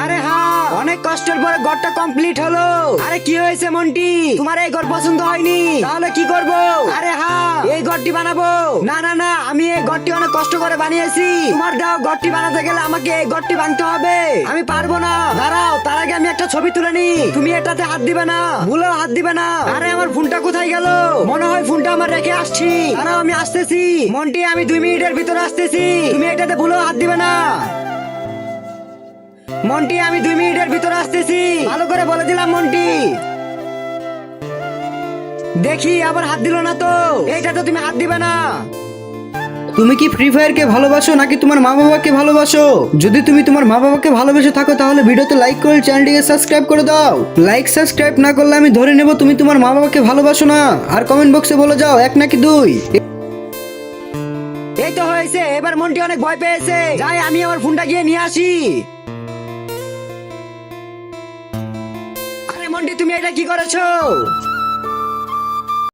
আরে হ্যাঁ, অনেক কষ্টের পরে ঘরটা কমপ্লিট হলো। আরে কি হয়েছে মন্টি, তোমার এই ঘর পছন্দ হয়নি? তাহলে কি করব? আরে হ্যাঁ, এই ঘরটি বানাবো। না না না, আমি এই ঘরটি অনেক কষ্ট করে বানিয়েছি। তোমার দাও ঘরটি বানাতে গেলে আমাকে এই ঘরটি বানতে হবে। আমি পারবো না। দাঁড়াও, তার আগে আমি একটা ছবি তুলে নি। তুমি এটাতে হাত দিবে না, ভুলেও হাত দিবে না। আরে আমার ফোনটা কোথায় গেল? মনে হয় ফোনটা আমার রেখে আসছি। দাঁড়াও, আমি আসতেছি। মন্টি, আমি 2 মিনিটের ভিতরে আসতেছি। তুমি এটাতে ভুলেও হাত দিবে না। মন্টি, আমি 2 মিনিটের ভিতরে আসতেছি। ভালো করে বলে দিলাম মন্টি। দেখি আবার হাত দিল না তো। এইটাতে তুমি হাত দিবে না। তুমি কি ফ্রি ফায়ারকে ভালোবাসো নাকি তোমার মা বাবাকে ভালোবাসো? যদি তুমি তোমার মা বাবাকে ভালোবেসে থাকো তাহলে ভিডিওতে লাইক করে চ্যানেলটিকে সাবস্ক্রাইব করে দাও। লাইক সাবস্ক্রাইব না করলে আমি ধরে নেব তুমি তোমার মা বাবাকে ভালোবাসো না। আর কমেন্ট বক্সে বলে যাও 1 নাকি 2। এই তো হয়েছে। এবার মন্টি অনেক ভয় পেয়েছে। যাই, আমি আমার ফোনটা গিয়ে নিয়ে আসি। আরে মন্টি, তুমি এটা কি করেছো?